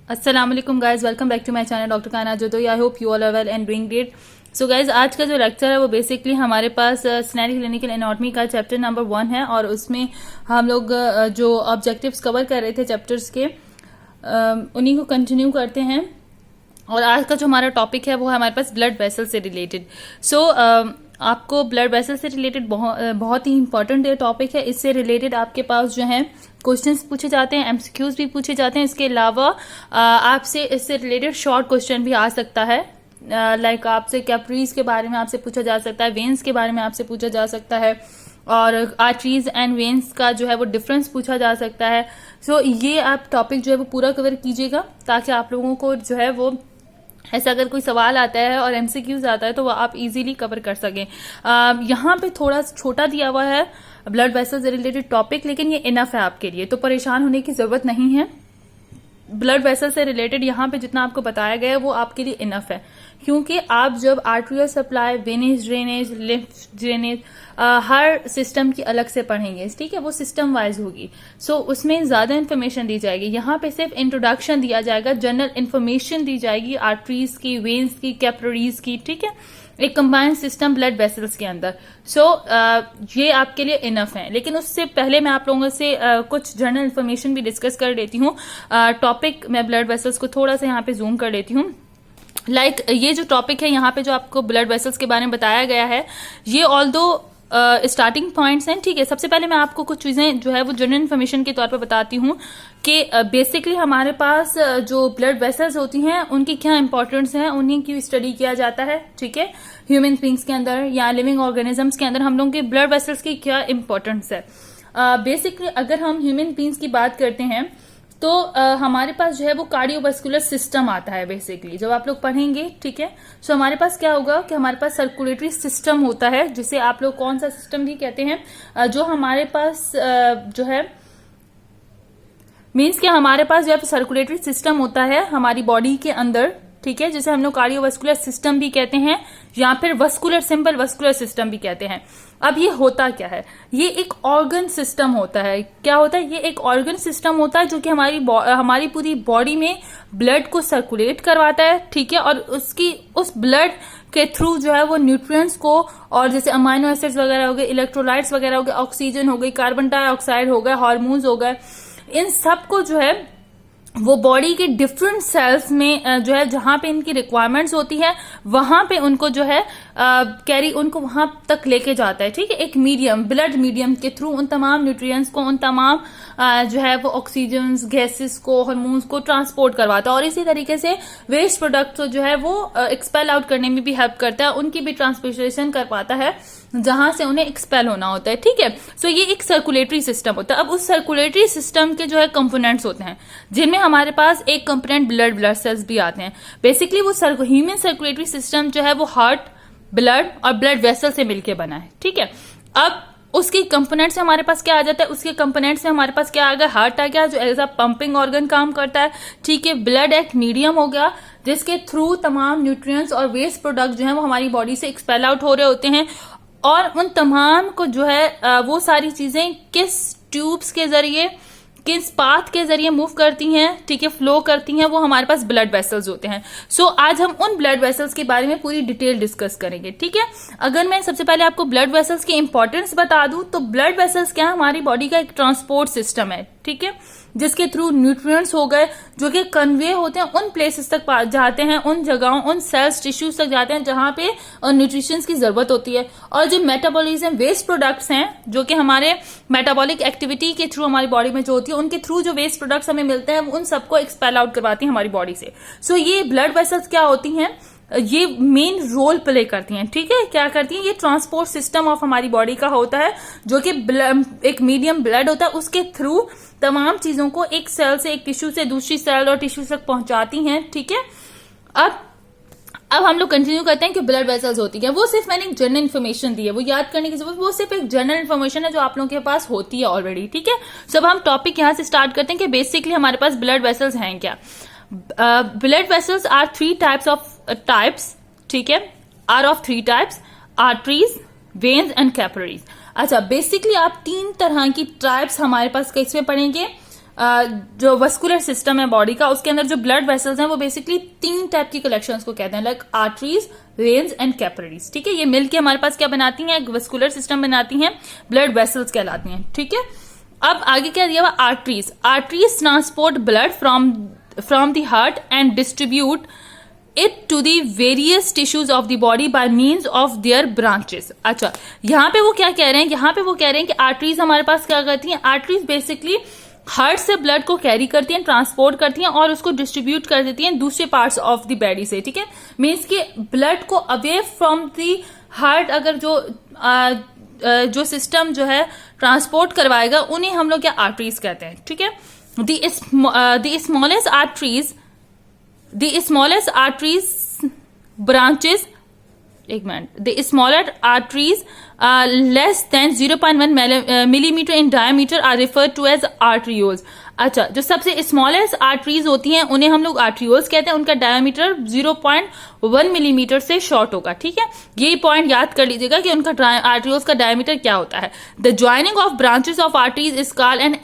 अस्सलाम वालेकुम guys, welcome back to my channel doctor काना जोदोई। I hope you all are well and doing great. So guys, आज का जो लेक्चर है वो बेसिकली हमारे पास स्नेरिक क्लिनिकल एनाटॉमी का चैप्टर नंबर 1 है और उसमें हम लोग जो ऑब्जेक्टिव्स कवर कर रहे थे चैप्टर्स के उन्हीं को कंटिन्यू करते हैं। और आज का जो हमारा टॉपिक है वो है हमारे पास ब्लड वेसल से रिलेटेड। सो आपको ब्लड वेसल से रिलेटेड बहुत ही इंपॉर्टेंट टॉपिक है। इससे रिलेटेड आपके पास जो है क्वेश्चंस पूछे जाते हैं, एमसीक्यूज भी पूछे जाते हैं। इसके अलावा आपसे इससे रिलेटेड शॉर्ट क्वेश्चन भी आ सकता है। लाइक आपसे कैपरीज के बारे में आपसे पूछा जा सकता है, वेन्स के बारे में आपसे पूछा जा सकता है और आर्टरीज एंड वेन्स का जो है वो डिफरेंस पूछा जा सकता है। सो ये आप टॉपिक जो है वो पूरा कवर कीजिएगा ताकि आप लोगों को जो है वो ऐसा अगर कोई सवाल आता है और एमसीक्यूज आता है तो वो आप इजीली कवर कर सकें। यहाँ पे थोड़ा छोटा दिया हुआ है ब्लड वेसल से रिलेटेड टॉपिक, लेकिन ये इनफ है आपके लिए, तो परेशान होने की जरूरत नहीं है। ब्लड वेसल से रिलेटेड यहाँ पे जितना आपको बताया गया है वो आपके लिए इनफ है, क्योंकि आप जब arterial supply, venous drainage, lymph drainage हर सिस्टम की अलग से पढ़ेंगे, ठीक है, वो सिस्टम वाइज होगी। सो उसमें ज्यादा इन्फॉर्मेशन दी जाएगी। यहाँ पे सिर्फ इंट्रोडक्शन दिया जाएगा, जनरल इन्फॉर्मेशन दी जाएगी आर्टरीज की, वेन्स की, कैपिलरीज की, ठीक है, एक कंबाइंड सिस्टम ब्लड वेसल्स के अंदर। सो ये आपके लिए इनफ है। लेकिन उससे पहले मैं आप लोगों से कुछ जनरल इन्फॉर्मेशन भी डिस्कस कर लेती हूँ। टॉपिक मैं ब्लड वेसल्स को थोड़ा सा यहाँ पे जूम कर लेती हूँ। लाइक ये जो टॉपिक है यहाँ पे जो आपको ब्लड वेसल्स के बारे में बताया गया है, ये ऑल्दो स्टार्टिंग पॉइंट्स हैं, ठीक है। सबसे पहले मैं आपको कुछ चीजें जो है वो जनरल इन्फॉर्मेशन के तौर पर बताती हूँ कि बेसिकली हमारे पास जो ब्लड वेसल्स होती हैं उनकी क्या इंपॉर्टेंस है, उन्हीं की स्टडी किया जाता है, ठीक है। ह्यूमन बींग्स के अंदर या लिविंग ऑर्गेनिजम्स के अंदर हम लोगों के ब्लड वेसल्स की क्या इंपॉर्टेंस है। बेसिकली अगर हम ह्यूमन बींग्स की बात करते हैं तो हमारे पास जो है वो कार्डियोवास्कुलर सिस्टम आता है। बेसिकली जब आप लोग पढ़ेंगे, ठीक है, तो हमारे पास क्या होगा कि हमारे पास सर्कुलेटरी सिस्टम होता है, जिसे आप लोग कौन सा सिस्टम भी कहते हैं, जो हमारे पास जो है मीन्स कि हमारे पास जो है सर्कुलेटरी सिस्टम होता है हमारी बॉडी के अंदर, ठीक है, जिसे हम लोग कार्डियोवास्कुलर सिस्टम भी कहते हैं या फिर वस्कुलर, सिंपल वस्कुलर सिस्टम भी कहते हैं। अब ये होता क्या है, ये एक ऑर्गन सिस्टम होता है। क्या होता है, ये एक ऑर्गन सिस्टम होता है जो कि हमारी पूरी बॉडी में ब्लड को सर्कुलेट करवाता है, ठीक है, और उस ब्लड के थ्रू जो है वो न्यूट्रिएंट्स को, और जैसे अमाइनो एसिड्स वगैरह हो गए, इलेक्ट्रोलाइट्स वगैरह हो गए, ऑक्सीजन हो गई, कार्बन डाइऑक्साइड हो गए, हार्मोन्स हो गए, इन सब को जो है वो बॉडी के डिफरेंट सेल्स में जो है जहां पे इनकी रिक्वायरमेंट्स होती है वहां पे उनको जो है उनको वहां तक लेके जाता है, ठीक है, एक मीडियम, ब्लड मीडियम के थ्रू उन तमाम न्यूट्रिएंट्स को, उन तमाम जो है वो ऑक्सीजन गैसेस को, हार्मोन्स को ट्रांसपोर्ट करवाता है। और इसी तरीके से वेस्ट प्रोडक्ट जो है वो एक्सपेल आउट करने में भी हेल्प करता है, उनकी भी ट्रांसपोर्टेशन कर पाता है जहां से उन्हें एक्सपेल होना होता है, ठीक है। सो ये एक सर्कुलेटरी सिस्टम होता है। अब उस सर्कुलेटरी सिस्टम के जो है कंपोनेंट्स होते हैं, जिनमें हमारे पास एक कंपोनेंट ब्लड सेल्स भी आते हैं। बेसिकली वो ह्यूमन सर्कुलेटरी सिस्टम जो है वो हार्ट, ब्लड और ब्लड वेसल से मिलकर बना है, ठीक है। अब उसके कंपोनेंट से हमारे पास क्या आ जाता है, उसके कंपोनेंट से हमारे पास क्या आ गया, हार्ट आ गया जो एज अ पंपिंग ऑर्गन काम करता है, ठीक है। ब्लड एक मीडियम हो गया जिसके थ्रू तमाम न्यूट्रिएंट्स और वेस्ट प्रोडक्ट जो है वो हमारी बॉडी से एक्सपेल आउट हो रहे होते हैं, और उन तमाम को जो है वो सारी चीजें किस ट्यूब्स के जरिए, किस पाथ के जरिए मूव करती हैं, ठीक है, फ्लो करती हैं, वो हमारे पास ब्लड वेसल्स होते हैं। सो आज हम उन ब्लड वेसल्स के बारे में पूरी डिटेल डिस्कस करेंगे, ठीक है। अगर मैं सबसे पहले आपको ब्लड वेसल्स की इंपॉर्टेंस बता दूं तो ब्लड वेसल्स क्या है, हमारी बॉडी का एक ट्रांसपोर्ट सिस्टम है, ठीक है, जिसके थ्रू न्यूट्रिएंट्स हो गए जो कि कन्वे होते हैं, उन प्लेसेस तक जाते हैं, उन जगहों, उन सेल्स, टिश्यूज तक जाते हैं जहां पे न्यूट्रिशन की जरूरत होती है। और जो मेटाबॉलिज्म वेस्ट प्रोडक्ट्स हैं जो कि हमारे मेटाबॉलिक एक्टिविटी के थ्रू हमारी बॉडी में जो होती है, उनके थ्रू जो वेस्ट प्रोडक्ट्स हमें मिलते हैं उन सबको एक्सपेल आउट करवाती हैं हमारी बॉडी से। सो ये ब्लड वेसल्स क्या होती हैं, ये मेन रोल प्ले करती हैं, ठीक है। क्या करती हैं, ये ट्रांसपोर्ट सिस्टम ऑफ हमारी बॉडी का होता है जो कि एक मीडियम ब्लड होता है, उसके थ्रू तमाम चीजों को एक सेल से, एक टिश्यू से दूसरी सेल और टिश्यू तक पहुंचाती हैं, ठीक है। अब हम लोग कंटिन्यू करते हैं कि ब्लड वेसल्स होती है। वो सिर्फ मैंने एक जनरल इन्फॉर्मेशन दी है, वो याद करने की जरूरत, वो सिर्फ एक जनरल इन्फॉर्मेशन है जो आप लोगों के पास होती है ऑलरेडी, ठीक है। सो अब हम टॉपिक यहां से स्टार्ट करते हैं कि बेसिकली हमारे पास ब्लड वेसल्स हैं क्या। Blood vessels are three types, ठीक है, are of three types, arteries, veins and capillaries. अच्छा, बेसिकली आप तीन तरह की टाइप्स हमारे पास किसमें पढ़ेंगे, जो वस्कुलर सिस्टम है बॉडी का, उसके अंदर जो ब्लड वेसल्स हैं वो बेसिकली 3 टाइप की कलेक्शंस को कहते हैं, like arteries, veins and capillaries. ठीक है, ये मिलके हमारे पास क्या बनाती हैं, एक वस्कुलर सिस्टम बनाती हैं, ब्लड वेसल्स कहलाती हैं। ठीक है, अब आगे क्या दिया हुआ, arteries. Arteries transport blood from the heart and distribute it to the various tissues of the body by means of their branches। अच्छा, यहाँ पे वो क्या कह रहे हैं, यहाँ पे वो कह रहे हैं कि आर्टरीज हमारे पास क्या करती हैं, आर्टरीज बेसिकली हार्ट से ब्लड को कैरी करती हैं, ट्रांसपोर्ट करती हैं और उसको डिस्ट्रीब्यूट कर देती हैं दूसरे पार्ट्स ऑफ द बॉडी से। ठीक है, मीन्स कि ब्लड को अवे फ्रॉम द हार्ट अगर जो सिस्टम जो है ट्रांसपोर्ट करवाएगा, उन्हें हम लोग क्या आर्टरीज कहते हैं। ठीक है, the smallest arteries branches, the smaller arteries less than 0.1 millimeter in diameter are referred to as arterioles। अच्छा, जो सबसे स्मॉलेस्ट आर्टरीज होती हैं उन्हें हम लोग आर्टरियोल्स कहते हैं, उनका डायमीटर 0.1 मिलीमीटर से शॉर्ट होगा। ठीक है, ये पॉइंट याद कर लीजिएगा कि उनका आर्टरियोल्स का डायमीटर क्या होता है। The joining of branches of arteries is called an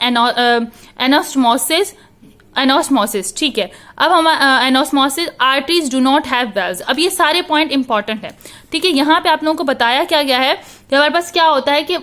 anastomosis. ठीक है, अब हम anastomosis, arteries do not have valves. अब ये सारे पॉइंट इंपॉर्टेंट है। ठीक है, यहाँ पे आप लोगों को बताया क्या गया है कि हमारे पास क्या होता है कि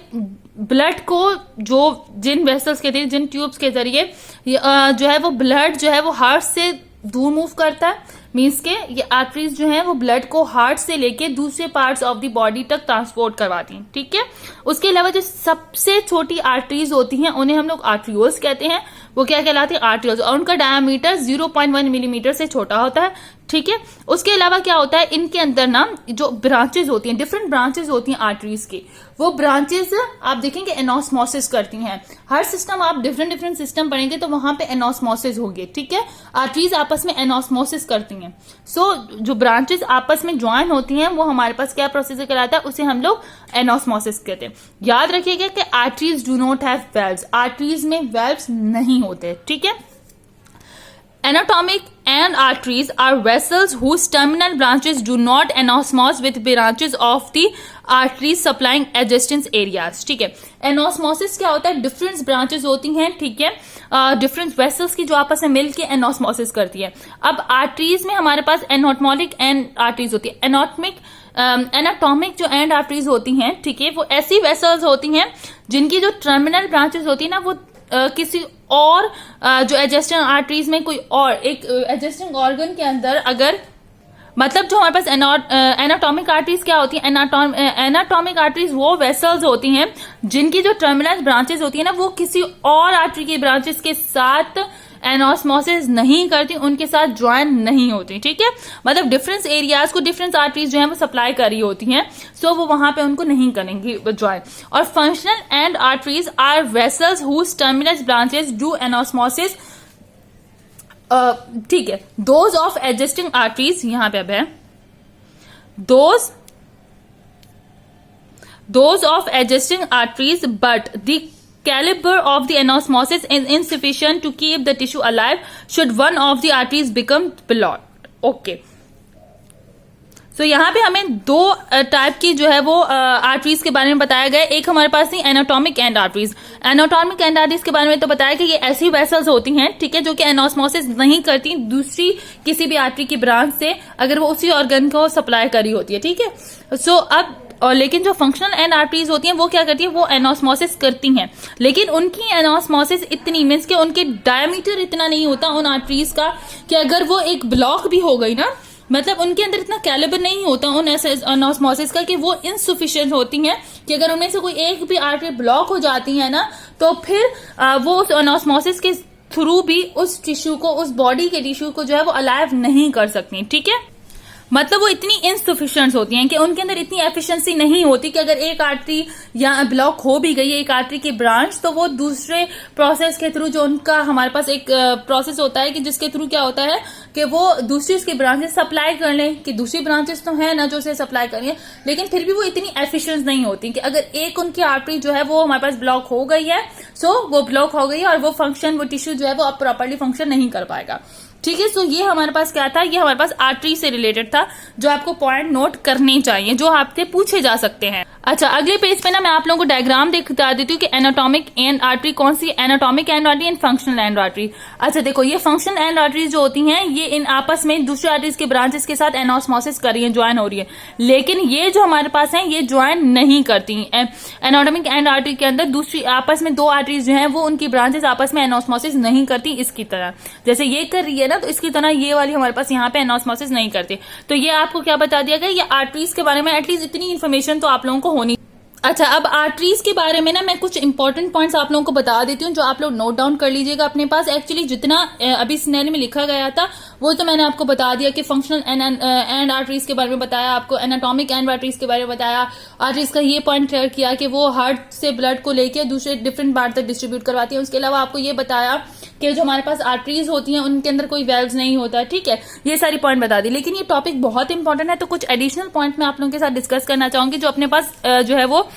ब्लड को जिन वेसल्स के जरिए, जिन ट्यूब्स के जरिए जो है वो ब्लड जो है वो हार्ट से दूर मूव करता है, मीन्स के ये आर्टरीज जो है वो ब्लड को हार्ट से लेके दूसरे पार्ट्स ऑफ द बॉडी तक ट्रांसपोर्ट करवाती हैं। ठीक है, उसके अलावा जो सबसे छोटी आर्टरीज होती हैं उन्हें हम लोग आर्टरियोल्स कहते हैं, वो क्या कहलाती है, आर्टरियोल्स, और उनका डायमीटर 0.1 मिलीमीटर से छोटा होता है। ठीक है, उसके अलावा क्या होता है, इनके अंदर ना जो ब्रांचेस होती हैं, डिफरेंट ब्रांचेस होती हैं आर्टरीज की, वो ब्रांचेस आप देखेंगे एनोस्मोसिस करती हैं। हर सिस्टम आप डिफरेंट सिस्टम पढ़ेंगे तो वहां पे एनोस्मोसिस होगी। ठीक है, आर्टरीज आपस में एनोस्मोसिस करती हैं। सो जो ब्रांचेस आपस में ज्वाइन होती हैं वो हमारे पास क्या प्रोसीजर कहलाता है, उसे हम लोग एनोस्मोसिस कहते हैं। याद रखिएगा कि arteries do not have valves, arteries में वेल्व्स नहीं होते। ठीक है, Anatomic and arteries are vessels whose terminal branches do not anosmose with branches of the arteries supplying adjacent areas। ठीक है, एनोस्मोसिस क्या होता है, डिफरेंट ब्रांचेस होती हैं। ठीक है, डिफरेंट वेसल्स की जो आपस में मिलके एनोस्मोसिस करती है। अब आर्टरीज में हमारे पास एनाटॉमिक एंड आर्टरीज होती है। एनाटॉमिक जो एंड आर्टरीज होती हैं, ठीक है, वो ऐसी वेसल्स होती हैं जिनकी जो टर्मिनल ब्रांचेस होती है ना, वो किसी और जो एडजेस्टिंग आर्टरीज में कोई और एक एडजेस्टिंग ऑर्गन के अंदर अगर, मतलब जो हमारे पास एनाटॉमिक आर्टरीज क्या होती है, एनाटॉमिक आर्टरीज वो वेसल्स होती हैं जिनकी जो टर्मिनल ब्रांचेस होती है ना, वो किसी और आर्टरी के ब्रांचेस के साथ एनोस्मोसिस नहीं करती, उनके साथ ज्वाइन नहीं होती। ठीक है, मतलब डिफरेंट एरियाज को डिफरेंट आर्टरीज जो है वो सप्लाई कर रही होती हैं, सो वो वहां पे उनको नहीं करेंगी ज्वाइन। और functional end arteries are vessels whose terminal branches do anastomosis. ठीक है, दोज ऑफ एडजस्टिंग आर्टरीज, यहां पे अब है those of adjusting arteries, but the caliber of the anosmosis is insufficient to keep the tissue alive should one of the arteries become blocked। okay, तो यहाँ पे हमें 2 टाइप की जो है वो आर्टरीज के बारे में बताया गया। एक हमारे पास थी anatomic and arteries. Anatomic and arteries के बारे में तो बताया कि ये ऐसी वेसल्स होती हैं, ठीक है, जो कि एनोस्मोसिस नहीं करती दूसरी किसी भी आर्टरी की ब्रांच से, अगर वो उसी ऑर्गन को सप्लाई करी होती है। ठीक है, सो अब और लेकिन जो फंक्शनल एंड आर्टरीज होती हैं वो क्या करती है, वो एनोस्मोसिस करती हैं, लेकिन उनकी एनोस्मोसिस इतनी मीन्स कि उनके डायमीटर इतना नहीं होता उन आर्टरीज का कि अगर वो एक ब्लॉक भी हो गई ना, मतलब उनके अंदर इतना कैलिबर नहीं होता उन एनोस्मोसिस का कि वो इनसफिशिएंट होती हैं कि अगर उनमें से कोई एक भी आर्टरी ब्लॉक हो जाती है ना, तो फिर वो उस एनोस्मोसिस के थ्रू भी उस टिश्यू को, उस बॉडी के टिश्यू को जो है वो अलाइव नहीं कर सकती। ठीक है, मतलब वो इतनी इनसफिशिएंट होती हैं कि उनके अंदर इतनी एफिशिएंसी नहीं होती कि अगर एक आर्टरी या ब्लॉक हो भी गई है एक आर्टरी की ब्रांच, तो वो दूसरे प्रोसेस के थ्रू, जो उनका हमारे पास एक प्रोसेस होता है कि जिसके थ्रू क्या होता है कि वो दूसरी उसकी ब्रांचेस सप्लाई कर लें, कि दूसरी ब्रांचेस तो है ना जो उसे सप्लाई कर रही है, लेकिन फिर भी वो इतनी एफिशिएंट नहीं होती कि अगर एक उनकी आर्टरी जो है वो हमारे पास ब्लॉक हो गई है, सो वो ब्लॉक हो गई है और वो फंक्शन, वो टिश्यू जो है वो अब प्रॉपरली फंक्शन नहीं कर पाएगा। ठीक है, सो ये हमारे पास क्या था, ये हमारे पास आर्टरी से रिलेटेड था, जो आपको पॉइंट नोट करने चाहिए, जो आपसे पूछे जा सकते हैं। अच्छा, अगले पेज पे ना मैं आप लोगों को डायग्राम दिखा देती हूँ कि एनाटॉमिक एंड आर्टरी कौन सी, anatomic end artery and functional end artery. अच्छा देखो, ये फंक्शनल एंड आर्टरी जो होती हैं ये इन आपस में दूसरी आर्टरीज के ब्रांचेस के साथ एनास्मोसिस कर रही है, ज्वाइन हो रही है, लेकिन ये जो हमारे पास है ये ज्वाइन नहीं करती। एनाटॉमिक एंड आर्टरी के अंदर दूसरी आपस में दो आर्टरीज जो है वो उनकी ब्रांचेस आपस में एनास्मोसिस नहीं करती, इसकी तरह जैसे ये कर रही है ना, तो इसकी तरह ये वाली हमारे पास यहाँ पे एनास्मोसिस नहीं करती। तो ये आपको क्या बता दिया गया, ये आर्टरीज के बारे में एटलीस्ट इतनी इन्फॉर्मेशन तो आप लोगों को होनी। अच्छा, अब आर्टरीज के बारे में ना मैं कुछ इंपॉर्टेंट पॉइंट्स आप लोगों को बता देती हूँ जो आप लोग नोट डाउन कर लीजिएगा अपने पास। एक्चुअली जितना अभी सिनेरियो में लिखा गया था वो तो मैंने आपको बता दिया कि फंक्शनल एंड आर्टरीज के बारे में बताया, आपको एनाटॉमिक एंड आर्टरीज के बारे में बताया, आर्टरीज का ये पॉइंट क्लियर किया कि वो हार्ट से ब्लड को लेके दूसरे डिफरेंट पार्ट तक डिस्ट्रीब्यूट करवाती है। उसके अलावा आपको ये बताया कि जो हमारे पास आर्टरीज होती हैं उनके अंदर कोई वेल्व्स नहीं होता, ठीक है, ये सारी पॉइंट बता दी। लेकिन ये टॉपिक बहुत इंपॉर्टेंट है, तो कुछ एडिशनल पॉइंट मैं आप लोगों के साथ डिस्कस करना चाहूंगी जो अपने पास जो है वो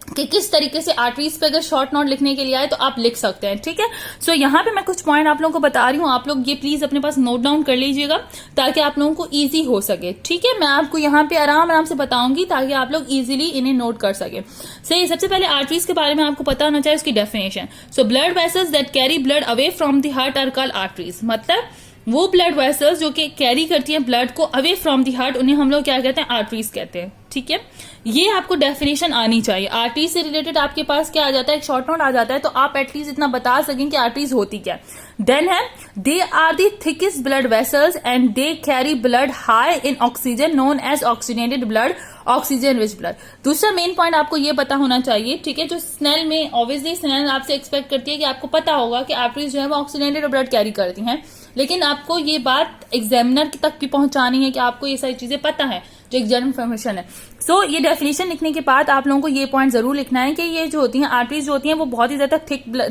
कि किस तरीके से आर्टरीज पे अगर शॉर्ट नोट लिखने के लिए आए तो आप लिख सकते हैं, ठीक है। सो यहाँ पे मैं कुछ पॉइंट आप लोगों को बता रही हूँ, आप लोग ये प्लीज अपने पास नोट डाउन कर लीजिएगा ताकि आप लोगों को इजी हो सके, ठीक है। मैं आपको यहाँ पे आराम आराम से बताऊंगी ताकि आप लोग इजीली इन्हें नोट कर सके। सही, सबसे पहले आर्टरीज के बारे में आपको पता होना चाहिए उसकी definition. So blood vessels that carry blood away from the heart are called arteries. मतलब वो ब्लड वेसल्स जो कि कैरी करती हैं ब्लड को अवे फ्रॉम द हार्ट, उन्हें हम लोग क्या कहते हैं, आर्टरीज कहते हैं, ठीक है। ये आपको डेफिनेशन आनी चाहिए। आर्टरीज से रिलेटेड आपके पास क्या आ जाता है, एक शॉर्ट नोट आ जाता है, तो आप एटलीस्ट इतना बता सकें कि आर्टरीज होती क्या। देन है they are the thickest blood vessels and they carry blood high in oxygen known as oxygenated blood, oxygen rich blood. दूसरा मेन पॉइंट आपको ये पता होना चाहिए, ठीक है, जो स्नेल में ऑब्वियसली स्नेल आपसे एक्सपेक्ट करती है कि आपको पता होगा कि आर्टरीज जो है वो ऑक्सीजनेटेड ब्लड कैरी करती हैं, लेकिन आपको ये बात एग्जामिनर तक भी पहुंचानी है कि आपको ये सारी चीजें पता है, जो एक जनरल इन्फॉर्मेशन है। सो ये डेफिनेशन लिखने के बाद आप लोगों को ये पॉइंट जरूर लिखना है कि ये जो होती हैं आर्टरीज जो होती हैं वो बहुत ही ज्यादा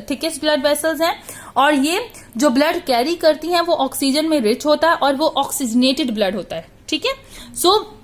थिकेस्ट ब्लड वेसल्स हैं, और ये जो ब्लड कैरी करती हैं वो ऑक्सीजन में रिच होता है और वो ऑक्सीजनेटेड ब्लड होता है, ठीक है। सो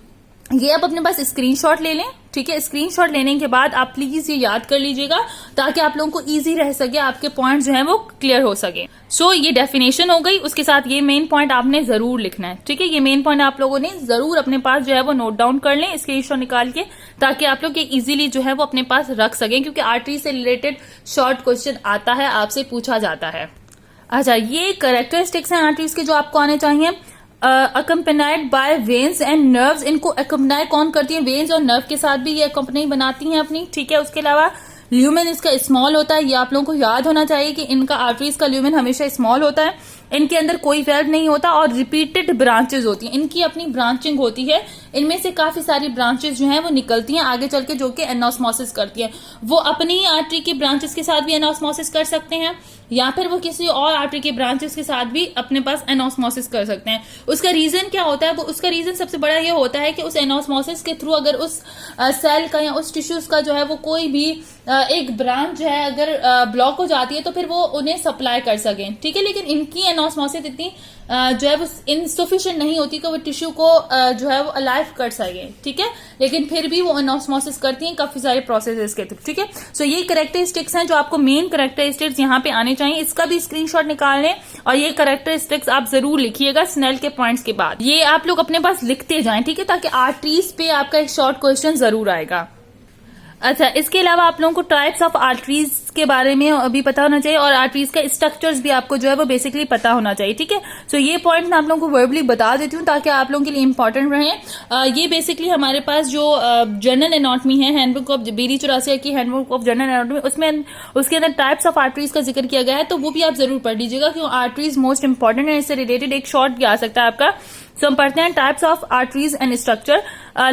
ये आप अपने पास स्क्रीनशॉट ले लें, ठीक है। स्क्रीनशॉट लेने के बाद आप प्लीज ये याद कर लीजिएगा ताकि आप लोगों को इजी रह सके, आपके पॉइंट जो है वो क्लियर हो सके। सो ये डेफिनेशन हो गई, उसके साथ ये मेन पॉइंट आपने जरूर लिखना है, ठीक है। ये मेन पॉइंट आप लोगों ने जरूर अपने पास जो है वो नोट डाउन कर लें स्क्रीनशॉट निकाल के, ताकि आप लोग ये इजीली जो है वो अपने पास रख सकें, क्योंकि आर्टरी से रिलेटेड शॉर्ट क्वेश्चन आता है, आपसे पूछा जाता है। अच्छा, ये कैरेक्टरिस्टिक्स हैं आर्टरीज के जो आपको आने चाहिए। अकम्पनाइड बाय वेन्स एंड नर्व्स, इनको अकम्पनाई कौन करती है, वेन्स और नर्व के साथ भी ये अकम्पनी बनाती हैं अपनी, ठीक है। उसके अलावा ल्यूमेन इसका स्मॉल होता है, ये आप लोगों को याद होना चाहिए कि इनका आर्टरीज का ल्यूमेन हमेशा स्मॉल होता है, इनके अंदर कोई वेल्व नहीं होता और रिपीटेड ब्रांचेस होती हैं, इनकी अपनी ब्रांचिंग होती है, इनमें से काफी सारी ब्रांचेस जो हैं वो निकलती हैं आगे चल के जो कि एनास्मोसिस करती हैं। वो अपनी आर्टरी की ब्रांचेस के साथ भी एनास्मोसिस कर सकते हैं या फिर वो किसी और आर्टरी के ब्रांचेस के साथ भी अपने पास एनास्मोसिस कर सकते हैं। उसका रीजन क्या होता है, वो उसका रीजन सबसे बड़ा ये होता है कि उस एनास्मोसिस के थ्रू अगर उस सेल का या उस टिश्यूज का जो है वो कोई भी एक ब्रांच जो है अगर ब्लॉक हो जाती है तो फिर वो उन्हें सप्लाई कर सकें, ठीक है। लेकिन इनकी एनास्मोसिस इतनी जो है वो इनसफिशिएंट नहीं होती कि वो टिश्यू को जो है वो अलाइव कर सके, ठीक है, लेकिन फिर भी वो एनास्मोसिस करती हैं काफी सारे प्रोसेसेस के थ्रू, ठीक है। सो ये कैरेक्टरिस्टिक्स हैं जो आपको मेन कैरेक्टरिस्टिक्स यहाँ पे आने चाहिए, इसका भी स्क्रीनशॉट निकाल लें और ये कैरेक्टरिस्टिक्स आप जरूर लिखिएगा स्नेल के पॉइंट्स के बाद, ये आप लोग अपने पास लिखते जाएं, ठीक है, ताकि आर्टरीज पे आपका एक शॉर्ट क्वेश्चन जरूर आएगा। अच्छा, इसके अलावा आप लोगों को टाइप्स ऑफ आर्टरीज के बारे में अभी पता होना चाहिए और आर्टरीज का स्ट्रक्चर्स भी आपको जो है वो बेसिकली पता होना चाहिए, ठीक है। सो ये पॉइंट मैं आप लोगों को वर्बली बता देती हूँ ताकि आप लोगों के लिए इंपॉर्टेंट रहे। ये बेसिकली हमारे पास जो जनरल एनाटॉमी है, हैंडबुक ऑफ बीरी चौरासिया की हैंडबुक ऑफ जनरल एनाटॉमी, उसमें उसके अंदर टाइप्स ऑफ आर्टरीज का जिक्र किया गया है, तो वो भी आप जरूर पढ़ लीजिएगा क्यों आर्टरीज मोस्ट इंपॉर्टेंट है। इससे रिलेटेड एक शॉर्ट भी आ सकता है आपका। सो हम पढ़ते हैं types of arteries and structure.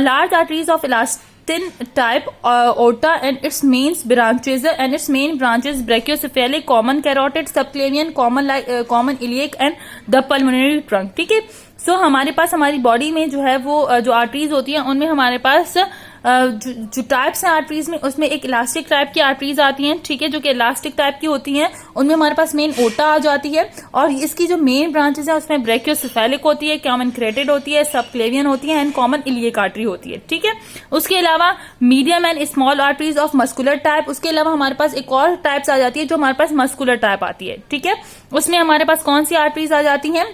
Large arteries of elastin type aorta and its main branches brachiocephalic, common carotid, subclavian, common iliac and the pulmonary trunk, ठीक है। सो हमारे पास हमारी बॉडी में जो है वो जो आर्टरीज होती हैं उनमें हमारे पास जो टाइप्स हैं आर्टरीज में, उसमें एक इलास्टिक टाइप की आर्टरीज आती हैं, ठीक है, जो कि इलास्टिक टाइप की होती हैं, उनमें हमारे पास मेन ओटा आ जाती है और इसकी जो मेन ब्रांचेस है उसमें ब्रैकियोसेफेलिक होती है, कॉमन क्रेटेड होती है, सबक्लेवियन होती है एंड कॉमन इलियक आर्टरी होती है, ठीक है। उसके अलावा medium and small arteries of muscular type, उसके अलावा हमारे पास एक और टाइप्स आ जाती है जो हमारे पास मस्कुलर टाइप आती है, ठीक है। उसमें हमारे पास कौन सी आर्टरीज आ जाती हैं,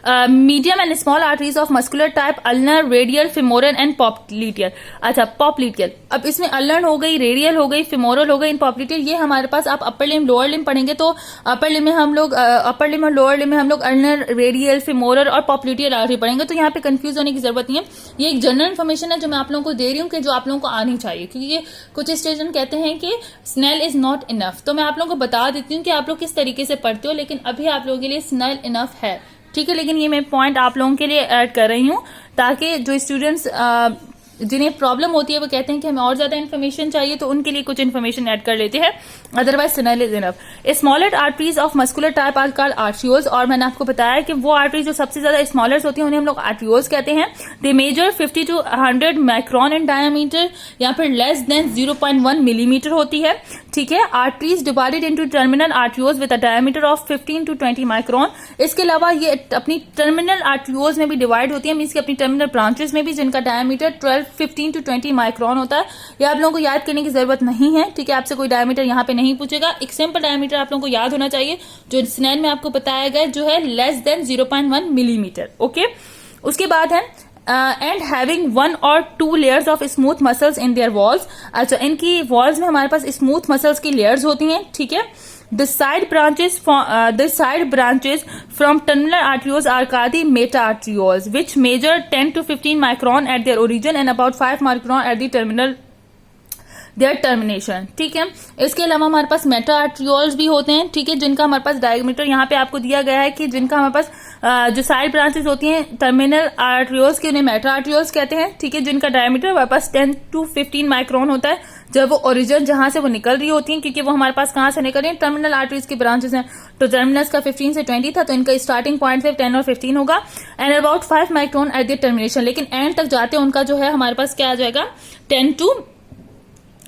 medium and small arteries of muscular type ulnar, radial, femoral and popliteal. अच्छा, पॉप्लिटियल, अब इसमें अल्नर हो गई, रेडियल हो गई, फिमोरल हो गई, इन पॉप्लिटियल, ये हमारे पास आप अपर लिम्ब लोअर लिम्ब पढ़ेंगे तो अपर लिम्ब में हम लोग और लोअर लिम्ब में हम लोग अल्नर, रेडियल, फिमोरल और पॉप्लिटियल आर्टरी पढ़ेंगे, तो यहाँ पे कंफ्यूज होने की जरूरत नहीं है। ये एक जनरल इन्फॉर्मेशन है जो मैं आप लोगों को दे रही हूँ कि जो आप लोगों को आनी चाहिए, क्योंकि ये कुछ स्टूडेंट कहते हैं कि स्नेल इज नॉट इनफ, तो मैं आप लोगों को बता देती हूँ कि आप लोग किस तरीके से पढ़ते हो, लेकिन अभी आप लोगों के लिए स्नेल इनफ है, ठीक है। लेकिन ये मैं पॉइंट आप लोगों के लिए ऐड कर रही हूँ ताकि जो स्टूडेंट्स जिन्हें प्रॉब्लम होती है वो कहते हैं कि हमें और ज्यादा इन्फॉर्मेशन चाहिए, तो उनके लिए कुछ इन्फॉर्मेशन ऐड कर लेते हैं, otherwise snail is enough. Smaller arteries of muscular type are called arterioles, और मैंने आपको बताया कि वो आर्टरीज जो सबसे ज्यादा स्मॉलर होती हैं उन्हें हम लोग आर्टरियोल्स कहते हैं। They measure 50 to 100 micron in diameter, या फिर लेस देन 0.1 मिलीमीटर होती है, ठीक है। Arteries divided into terminal arterioles with a diameter of 15 to 20 micron. इसके अलावा ये अपनी टर्मिनल आर्टरियोल्स में भी डिवाइड होती है, मींस कि अपनी टर्मिनल ब्रांचेस में भी, जिनका डायमीटर 15 to 20 माइक्रोन होता है। ये आप लोगों को याद करने की जरूरत नहीं है, ठीक है। आपसे कोई डायमीटर यहाँ पे नहीं पूछेगा, एक सिंपल डायमीटर आप लोगों को याद होना चाहिए जो स्नेल में आपको बताया गया जो है लेस देन 0.1 मिलीमीटर, ओके। उसके बाद है and having 1 or 2 layers of smooth muscles in their walls. अच्छा, इनकी वॉल्स में हमारे पास स्मूथ मसल्स की लेयर्स होती हैं, ठीक है। The side branches from terminal arterioles are called the meta-arterioles, which measure 10 to 15 micron at their origin and about 5 micron at the their termination, ठीक है। इसके अलावा हमारे पास मेटा आर्टरियोल्स भी होते हैं, ठीक है, जिनका हमारे पास डायमीटर यहाँ पे आपको दिया गया है कि जिनका हमारे पास जो साइड ब्रांचेस होती हैं टर्मिनल आर्टरियोल्स के, उन्हें मेटा आर्टरियोल्स कहते हैं, ठीक है, जिनका डायमीटर हमारे पास 10 to 15 माइक्रोन होता है जब वो ओरिजिन जहां से वो निकल रही होती हैं, क्योंकि वो हमारे पास कहां से निकल रही है, टर्मिनल आर्टरीज के ब्रांचेस हैं, तो टर्मिनल्स का 15 से 20 था, तो इनका स्टार्टिंग पॉइंट से 10 और 15 होगा, and about 5 micron at the termination. लेकिन एंड तक जाते हैं उनका जो है हमारे पास क्या आ जाएगा, 10 to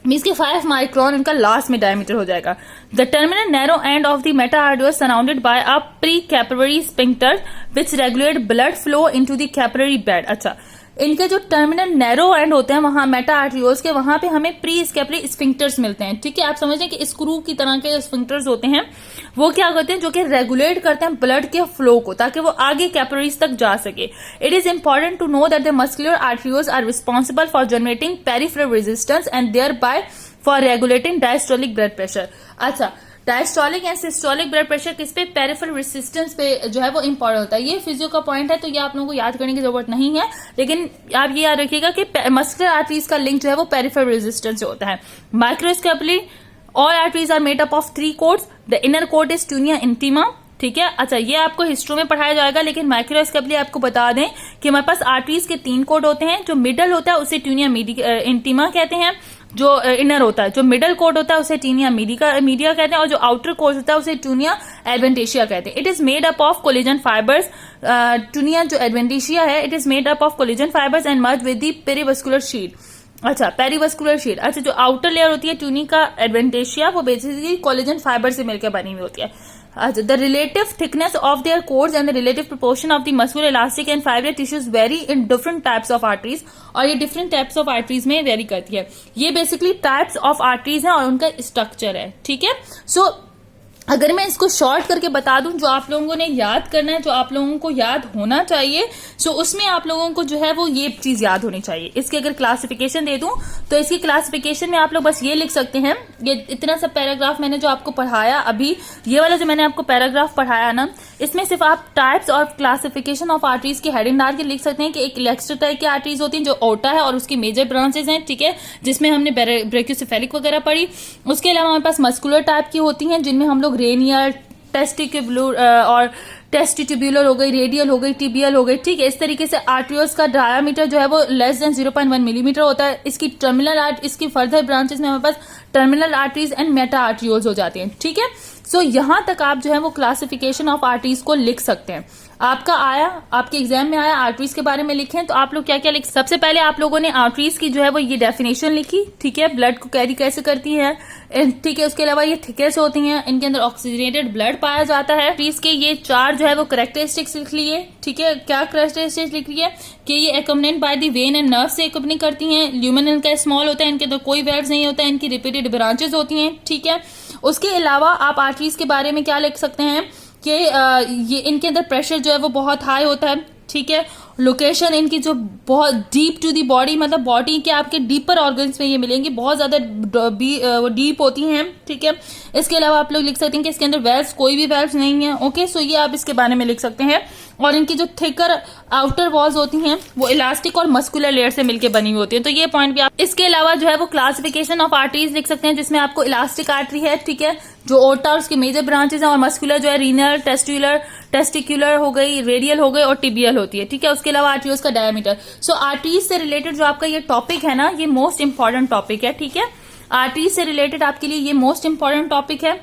मीन्स के 5 माइक्रोन उनका लास्ट में डायमीटर हो जाएगा। The terminal narrow end of the Meta आर्टरियोल surrounded by a pre capillary sphincter which regulate blood flow into the capillary bed. अच्छा, इनके जो टर्मिनल नैरो एंड होते हैं वहां मेटा आर्टरियोल्स के, वहां पे हमें प्री कैपिलरी स्फिंक्टर्स मिलते हैं, ठीक है। आप समझें कि स्क्रू की तरह के स्फिंक्टर्स होते हैं, वो क्या करते हैं, जो कि रेगुलेट करते हैं ब्लड के फ्लो को, ताकि वो आगे कैपिलरीज तक जा सके। It is important to know that the muscular arterioles are responsible for generating peripheral resistance and thereby for regulating diastolic blood pressure. अच्छा, diastolic and systolic blood pressure किस पे, पेरिफेरल रेजिस्टेंस पे जो है वो इंपॉर्टेंट होता है। ये फिजियो का पॉइंट है, तो ये आप लोगों को याद करने की जरूरत नहीं है, लेकिन आप ये याद रखिएगा कि मस्कुलर आर्टरीज का लिंक जो है वो पेरिफेरल रेजिस्टेंस से होता है। Microscopically all arteries are made up of 3 coats, the inner coat is tunica intima, ठीक है। अच्छा, ये आपको हिस्ट्री में पढ़ाया जाएगा, लेकिन माइक्रोस्कोपली आपको बता दें कि हमारे पास आर्टरीज के 3 कोड होते हैं। जो मिडल होता है उसे ट्यूनिया इंटीमा कहते हैं, जो इनर होता है, जो मिडल कोड होता है उसे ट्यूनिया मीडिया कहते हैं, और जो आउटर कोड होता है उसे ट्यूनिया एडवेंटिशिया कहते हैं। It is made up of collagen fibres, tunica जो एडवेंटिशिया है, it is made up of collagen fibres and merge with the perivascular sheath. अच्छा, पेरिवस्कुलर शीट। अच्छा, जो आउटर लेयर होती है ट्यूनिका एडवेंटिशिया, वो बेसिकली कोलेजन फाइबर से मिलकर बनी हुई होती है। The relative thickness of their coats and the relative proportion of the muscular elastic and fibre tissues vary in different types of arteries, और ये डिफरेंट टाइप्स ऑफ आर्टरीज में वेरी करती है। ये बेसिकली टाइप्स ऑफ आर्टरीज है और उनका structure है, ठीक है। सो अगर मैं इसको शॉर्ट करके बता दूं, जो आप लोगों ने याद करना है, जो आप लोगों को याद होना चाहिए, सो उसमें आप लोगों को जो है वो ये चीज याद होनी चाहिए। इसकी अगर क्लासिफिकेशन दे दूं तो इसकी क्लासिफिकेशन में आप लोग बस ये लिख सकते हैं, ये इतना सा पैराग्राफ मैंने जो आपको पढ़ाया अभी, ये वाला जो मैंने आपको पैराग्राफ पढ़ाया ना, इसमें सिर्फ आप टाइप्स और क्लासिफिकेशन ऑफ आर्टरीज की हेडिंग डाल के लिख सकते हैं कि एक लेक्स्टर टाइप की आर्टरीज होती है जो ओटा है और उसकी मेजर ब्रांचेज हैं, ठीक है, जिसमें हमने ब्रेकियोसेफेलिक वगैरह पढ़ी। उसके अलावा हमारे पास मस्कुलर टाइप की होती हैं, जिनमें हम लोग रेनियल, और टेस्टिट्यूबुलर हो गई, रेडियल हो गई, टिबियल हो गई, ठीक है। इस तरीके से आर्टरियोल्स का डायामीटर जो है वो लेस देन 0.1 मिलीमीटर होता है। इसकी इसकी फर्दर ब्रांचेस में हमारे पास terminal arteries and meta arterioles हो जाती हैं, ठीक है। सो यहां तक आप जो है वो क्लासिफिकेशन ऑफ आर्टरीज को लिख सकते हैं। आपका आया, आपके एग्जाम में आया आर्टरीज के बारे में लिखें, तो आप लोग क्या क्या लिख, सबसे पहले आप लोगों ने आर्टरीज की जो है वो ये डेफिनेशन लिखी, ठीक है, ब्लड को कैरी कैसे करती है, ठीक है। उसके अलावा ये थिकेस्ट होती हैं, इनके अंदर ऑक्सीजनेटेड ब्लड पाया जाता है। आर्टरीज के ये 4 जो है वो कैरेक्टरिस्टिक्स लिख लिए, ठीक है। क्या कैरेक्टरिस्टिक्स लिख लिए कि ये accompanied by the vein and nerve से एक्कम्पनी करती हैं। ल्यूमेन इनका स्मॉल होता है, इनके अंदर कोई वेल्व्स नहीं होता है, इनकी रिपीटेड ब्रांचेस होती हैं, ठीक है। उसके अलावा आप आर्टरीज के बारे में क्या लिख सकते हैं कि ये इनके अंदर प्रेशर जो है वो बहुत हाई होता है, ठीक है। लोकेशन इनकी जो बहुत डीप टू दी बॉडी, मतलब बॉडी के आपके डीपर ऑर्गन्स में ये मिलेंगी, बहुत ज्यादा डीप होती हैं, ठीक है। इसके अलावा आप लोग लिख सकते हैं कि इसके अंदर वेल्व्स, कोई भी वेल्व्स नहीं है, ओके। सो ये आप इसके बारे में लिख सकते हैं। और इनकी जो थिकर आउटर वॉल्स होती हैं वो इलास्टिक और मस्कुलर लेयर से मिलकर बनी हुई होती है, तो ये पॉइंट भी आप। इसके अलावा जो है वो क्लासिफिकेशन ऑफ आर्टरीज लिख सकते हैं, जिसमें आपको इलास्टिक आर्टरी है, ठीक है, जो ओर्टा और उसके मेजर ब्रांचेस हैं, और मस्कुलर जो है रीनल, टेस्टिकुलर हो गई, रेडियल हो गई और टिबियल होती है, ठीक है। उसके अलावा आर्टरीज का डायमीटर। सो आर्टरीज से रिलेटेड जो आपका ये टॉपिक है ना, ये मोस्ट इंपॉर्टेंट टॉपिक है, ठीक है। आर्टरीज से रिलेटेड आपके लिए ये मोस्ट इंपॉर्टेंट टॉपिक है।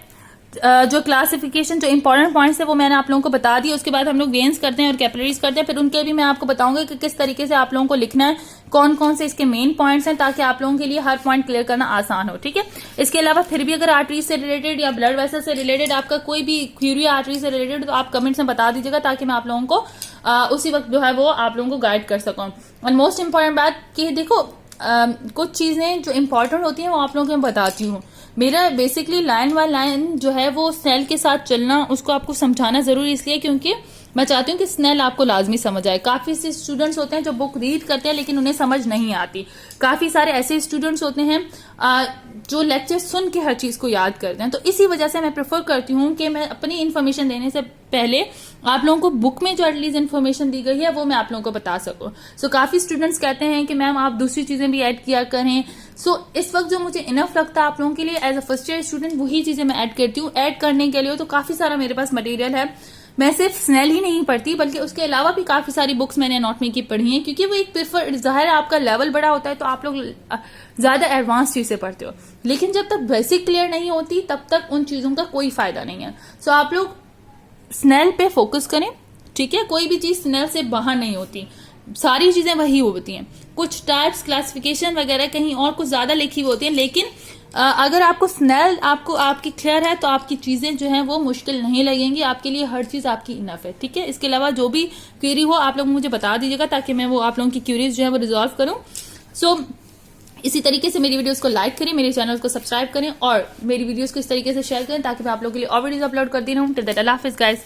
जो क्लासिफिकेशन, जो इंपॉर्टेंट पॉइंट्स है वो मैंने आप लोगों को बता दिया। उसके बाद हम लोग वेन्स करते हैं और कैपिलरीज करते हैं, फिर उनके भी मैं आपको बताऊंगा कि किस तरीके से आप लोगों को लिखना है, कौन कौन से इसके मेन पॉइंट्स हैं, ताकि आप लोगों के लिए हर पॉइंट क्लियर करना आसान हो, ठीक है। इसके अलावा फिर भी अगर आर्टरीज से रिलेटेड या ब्लड वेसल से रिलेटेड आपका कोई भी क्यूरी आर्टरी से रिलेटेड, तो आप कमेंट्स में बता दीजिएगा, ताकि मैं आप लोगों को उसी वक्त जो है वो आप लोगों को गाइड कर सकूं। और मोस्ट इंपॉर्टेंट बात कि देखो कुछ चीजें जो इंपॉर्टेंट होती हैं वो आप लोगों को मैं बताती हूँ। मेरा बेसिकली लाइन बाय लाइन जो है वो स्नेल के साथ चलना, उसको आपको समझाना जरूरी इसलिए क्योंकि मैं चाहती हूँ कि स्नेल आपको लाजमी समझ आए। काफी से स्टूडेंट्स होते हैं जो बुक रीड करते हैं लेकिन उन्हें समझ नहीं आती। काफी सारे ऐसे स्टूडेंट्स होते हैं जो लेक्चर सुन के हर चीज को याद करते हैं। तो इसी वजह से मैं प्रेफर करती हूँ कि मैं अपनी इन्फॉर्मेशन देने से पहले आप लोगों को बुक में जो एटलीस्ट इन्फॉर्मेशन दी गई है वो मैं आप लोगों को बता सकूं। सो काफी स्टूडेंट्स कहते हैं कि मैम आप दूसरी चीजें भी ऐड किया करें। सो इस वक्त जो मुझे इनफ लगता है आप लोगों के लिए as a first year student, वही चीजें मैं ऐड करती हूँ। ऐड करने के लिए तो काफी सारा मेरे पास मटेरियल है। मैं सिर्फ स्नेल ही नहीं पढ़ती बल्कि उसके अलावा भी काफी सारी बुक्स मैंने एनाटॉमी की पढ़ी हैं, क्योंकि वो एक प्रेफर, जाहिर है आपका लेवल बड़ा होता है तो आप लोग ज्यादा एडवांस चीजें पढ़ते हो, लेकिन जब तक बेसिक क्लियर नहीं होती तब तक उन चीजों का कोई फायदा नहीं है। सो आप लोग स्नेल पे फोकस करें, ठीक है। कोई भी चीज स्नेल से बाहर नहीं होती, सारी चीजें वही होती हैं। कुछ टाइप्स, क्लासिफिकेशन वगैरह कहीं और कुछ ज्यादा लिखी हुई होती है, लेकिन अगर आपको स्नेल आपकी क्लियर है तो आपकी चीजें जो हैं वो मुश्किल नहीं लगेंगी, आपके लिए हर चीज आपकी इनफ है, ठीक है। इसके अलावा जो भी क्वेरी हो आप लोग मुझे बता दीजिएगा ताकि मैं वो आप लोगों की क्वेरीज जो है वो रिजॉल्व करूं। सो इसी तरीके से मेरी वीडियोस को लाइक करें, मेरे चैनल को सब्सक्राइब करें और मेरी वीडियोस को इस तरीके से शेयर करें ताकि मैं आप लोगों के लिए और वीडियोस अपलोड करती रहूं। Till that, Allah Hafiz guys.